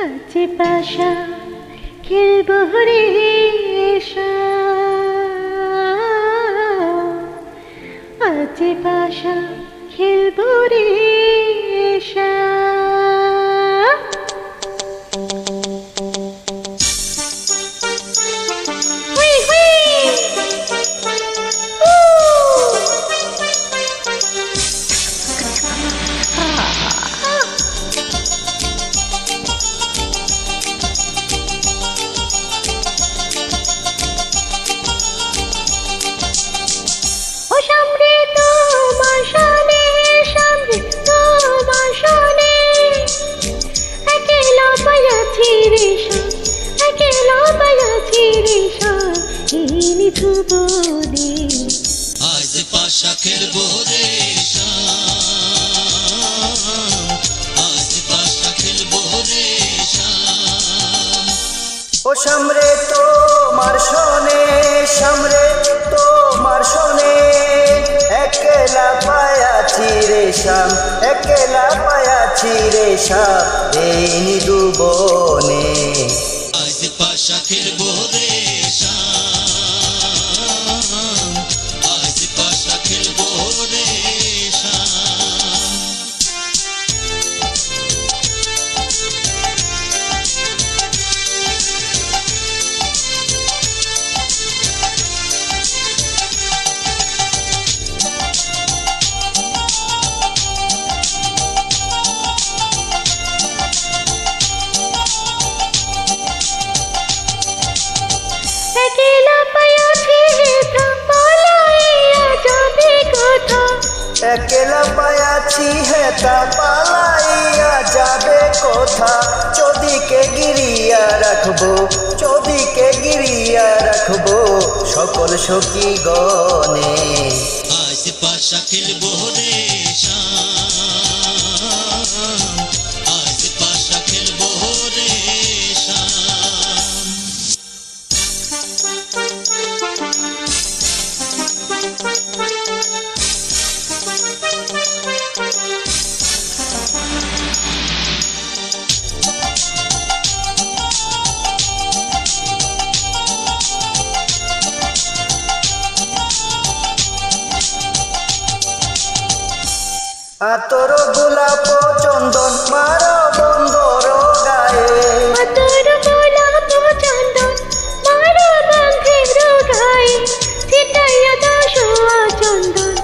আছে পাশা খেলবো রে আছে পাশা খেলবো রে আজ পাশা খেলবো রে আজ পাশা খেলবো রে ও সামরে তোমার শোনে সামরে তোমার শোনে একলা পায়াছি রে শাম একলা পায়াছি রে শাম এই নিদুবনে আজ পাশা খেলবো রে আজ পাশা খেলবো রে একলা পায়াছি হেতা পালাইয়া যাবে কোথা চদিকে গিরিয়া রাখবো চদিকে গিরিয়া রাখবো সকল সখী গণে আজ পাশা খেলবো রে আজ পাশা খেলবো রে আতর গোলাপ চন্দন মারো বন্দর গায়ে আতর গোলাপ চন্দন মারো বন্ধের গায়ে ছিটাইয়া দশোয়া চন্দন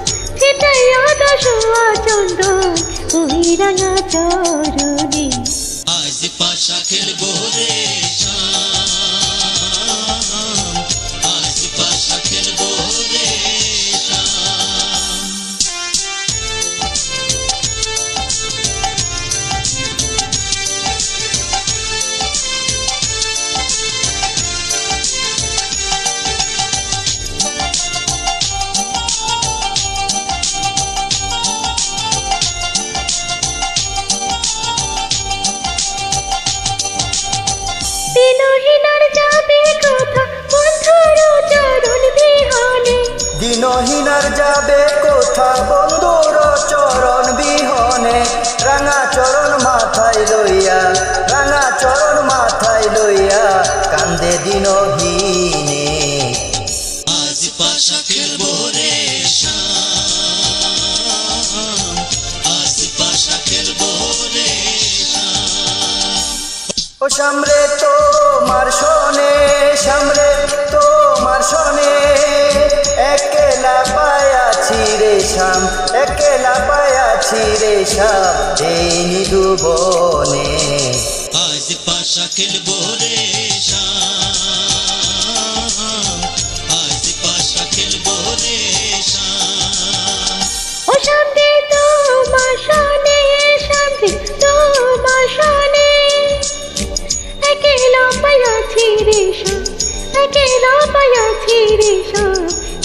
ছিটাইয়া দশোয়া চন্দন ওই রাঙা চরণে আজ পাশা খেলবো রে আজ পাশা খেলবো রে দিনহীনার যাবে কোথা বন্ধুর চরণ বিহনে রাঙা চরণ মাথায় লইয়া রাঙা চরণ মাথায় লইয়া কান্দে দিনহীনে আজ পাশা খেলবো রে আজ পাশা খেলবো রে ও সামরে তোমার শোনে সামরে তোমার শোনে একলা পায়াছি রে শাম একলা পায়াছি রে শাম এই নিদুবনে আজ পাশা খেলবো রে আজ পাশা খেলবো রে ও সামনে তোমার শোনে সামনে তোমার শোনে একলা পায়াছি রে একলা পায়াছি রে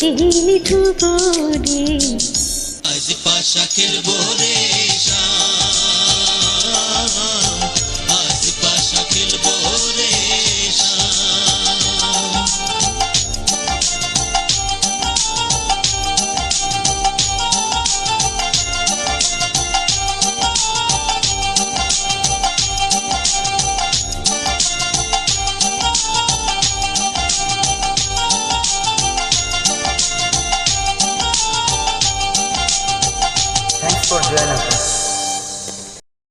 এই নিদুবনে আজ পাশা খেলবো রে আজ পাশা খেলবো রে Thanks for joining us.